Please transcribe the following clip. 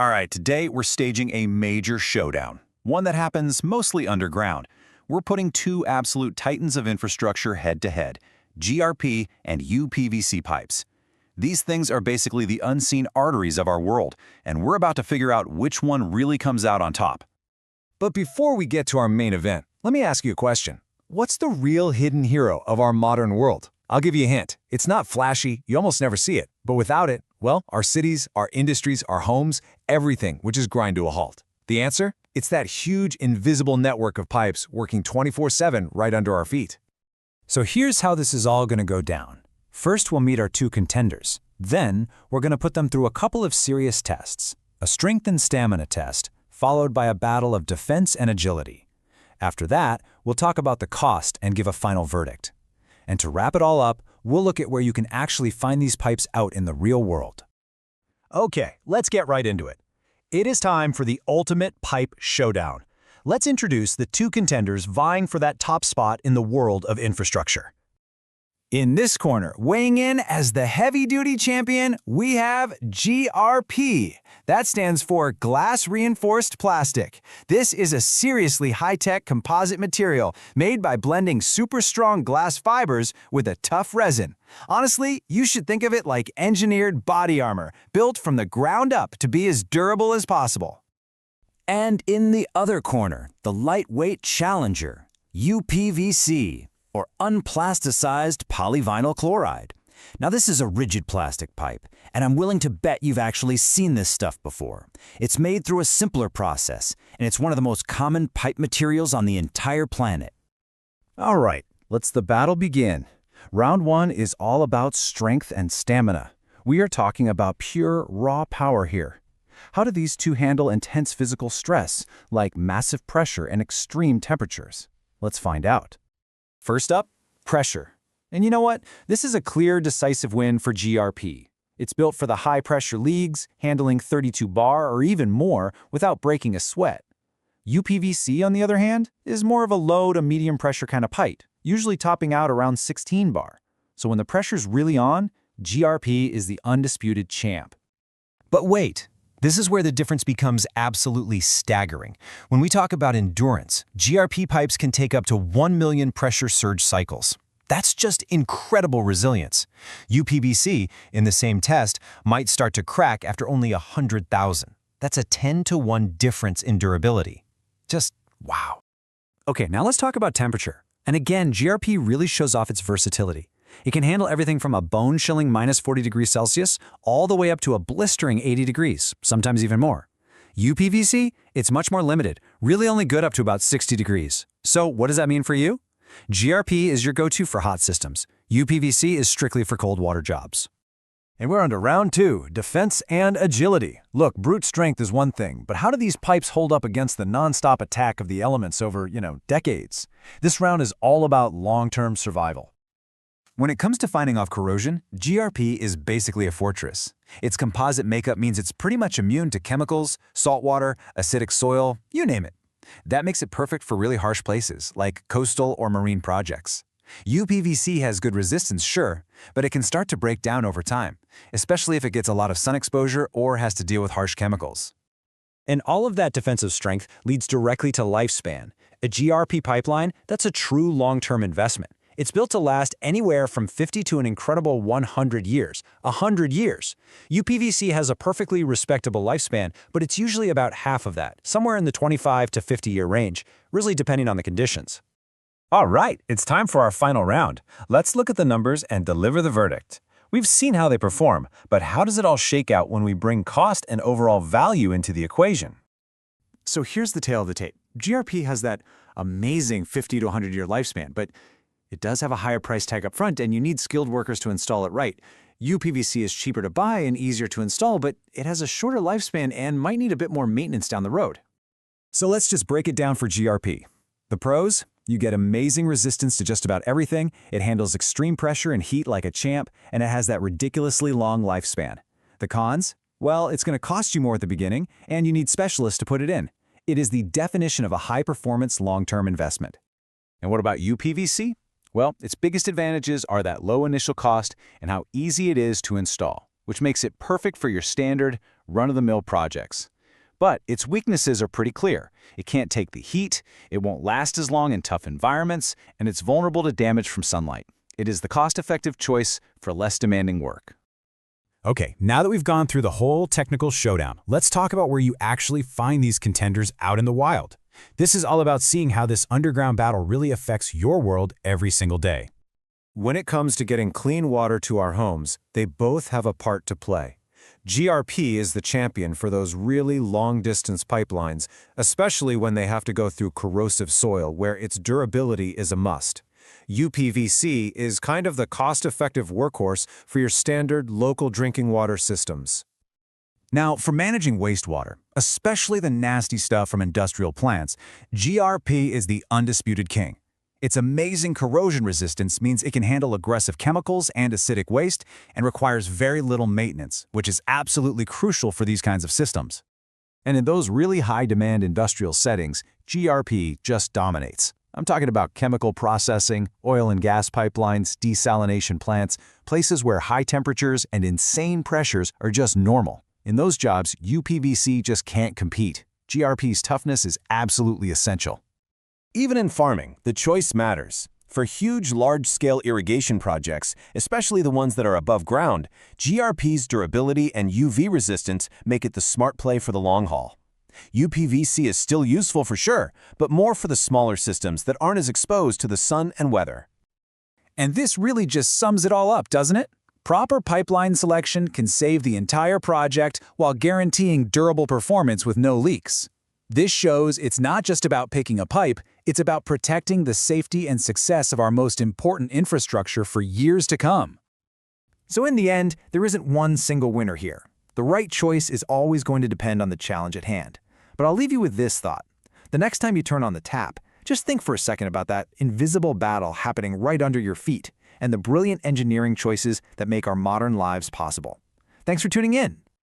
All right, today we're staging a major showdown, one that happens mostly underground. We're putting two absolute titans of infrastructure head-to-head, GRP and UPVC pipes. These things are basically the unseen arteries of our world, and we're about to figure out which one really comes out on top. But before we get to our main event, let me ask you a question. What's the real hidden hero of our modern world? I'll give you a hint. It's not flashy, you almost never see it. But without it, well, our cities, our industries, our homes, everything would just grind to a halt. The answer? It's that huge invisible network of pipes working 24/7 right under our feet. So here's how this is all going to go down. First, we'll meet our two contenders. Then, we're going to put them through a couple of serious tests. A strength and stamina test, followed by a battle of defense and agility. After that, we'll talk about the cost and give a final verdict. And to wrap it all up, we'll look at where you can actually find these pipes out in the real world. Okay, let's get right into it. It is time for the ultimate pipe showdown. Let's introduce the two contenders vying for that top spot in the world of infrastructure. In this corner, weighing in as the heavy-duty champion, we have GRP. That stands for glass-reinforced plastic. This is a seriously high-tech composite material made by blending super-strong glass fibers with a tough resin. Honestly, you should think of it like engineered body armor, built from the ground up to be as durable as possible. And in the other corner, the lightweight challenger, UPVC, or unplasticized polyvinyl chloride. Now this is a rigid plastic pipe, and I'm willing to bet you've actually seen this stuff before. It's made through a simpler process, and it's one of the most common pipe materials on the entire planet. All right, let's the battle begin. Round one is all about strength and stamina. We are talking about pure, raw power here. How do these two handle intense physical stress, like massive pressure and extreme temperatures? Let's find out. First up, pressure. And you know what? This is a clear, decisive win for GRP. It's built for the high-pressure leagues, handling 32 bar or even more without breaking a sweat. UPVC, on the other hand, is more of a low to medium pressure kind of pipe, usually topping out around 16 bar. So when the pressure's really on, GRP is the undisputed champ. But wait. This is where the difference becomes absolutely staggering. When we talk about endurance, GRP pipes can take up to 1 million pressure surge cycles. That's just incredible resilience. UPVC, in the same test, might start to crack after only 100,000. That's a 10-to-1 difference in durability. Just wow. Okay, now let's talk about temperature. And again, GRP really shows off its versatility. It can handle everything from a bone-chilling -40 degrees Celsius all the way up to a blistering 80 degrees, sometimes even more. UPVC, it's much more limited, really only good up to about 60 degrees. So what does that mean for you? GRP is your go-to for hot systems. UPVC is strictly for cold water jobs. And we're on to round two, defense and agility. Look, brute strength is one thing, but how do these pipes hold up against the non-stop attack of the elements over, decades? This round is all about long-term survival. When it comes to fighting off corrosion, GRP is basically a fortress. Its composite makeup means it's pretty much immune to chemicals, salt water, acidic soil, you name it. That makes it perfect for really harsh places, like coastal or marine projects. UPVC has good resistance, sure, but it can start to break down over time, especially if it gets a lot of sun exposure or has to deal with harsh chemicals. And all of that defensive strength leads directly to lifespan. A GRP pipeline, that's a true long-term investment. It's built to last anywhere from 50 to an incredible 100 years. 100 years! UPVC has a perfectly respectable lifespan, but it's usually about half of that, somewhere in the 25 to 50-year range, really depending on the conditions. All right, it's time for our final round. Let's look at the numbers and deliver the verdict. We've seen how they perform, but how does it all shake out when we bring cost and overall value into the equation? So here's the tale of the tape. GRP has that amazing 50 to 100-year lifespan, but it does have a higher price tag up front, and you need skilled workers to install it right. UPVC is cheaper to buy and easier to install, but it has a shorter lifespan and might need a bit more maintenance down the road. So let's just break it down for GRP. The pros? You get amazing resistance to just about everything, it handles extreme pressure and heat like a champ, and it has that ridiculously long lifespan. The cons? Well, it's going to cost you more at the beginning, and you need specialists to put it in. It is the definition of a high-performance long-term investment. And what about UPVC? Well, its biggest advantages are that low initial cost and how easy it is to install, which makes it perfect for your standard, run-of-the-mill projects. But its weaknesses are pretty clear. It can't take the heat, it won't last as long in tough environments, and it's vulnerable to damage from sunlight. It is the cost-effective choice for less demanding work. Okay, now that we've gone through the whole technical showdown, let's talk about where you actually find these contenders out in the wild. This is all about seeing how this underground battle really affects your world every single day. When it comes to getting clean water to our homes, they both have a part to play. GRP is the champion for those really long-distance pipelines, especially when they have to go through corrosive soil where its durability is a must. UPVC is kind of the cost-effective workhorse for your standard local drinking water systems. Now, for managing wastewater, especially the nasty stuff from industrial plants, GRP is the undisputed king. Its amazing corrosion resistance means it can handle aggressive chemicals and acidic waste and requires very little maintenance, which is absolutely crucial for these kinds of systems. And in those really high-demand industrial settings, GRP just dominates. I'm talking about chemical processing, oil and gas pipelines, desalination plants, places where high temperatures and insane pressures are just normal. In those jobs, UPVC just can't compete. GRP's toughness is absolutely essential. Even in farming, the choice matters. For huge, large-scale irrigation projects, especially the ones that are above ground, GRP's durability and UV resistance make it the smart play for the long haul. UPVC is still useful for sure, but more for the smaller systems that aren't as exposed to the sun and weather. And this really just sums it all up, doesn't it? Proper pipeline selection can save the entire project while guaranteeing durable performance with no leaks. This shows it's not just about picking a pipe, it's about protecting the safety and success of our most important infrastructure for years to come. So in the end, there isn't one single winner here. The right choice is always going to depend on the challenge at hand. But I'll leave you with this thought. The next time you turn on the tap, just think for a second about that invisible battle happening right under your feet and the brilliant engineering choices that make our modern lives possible. Thanks for tuning in.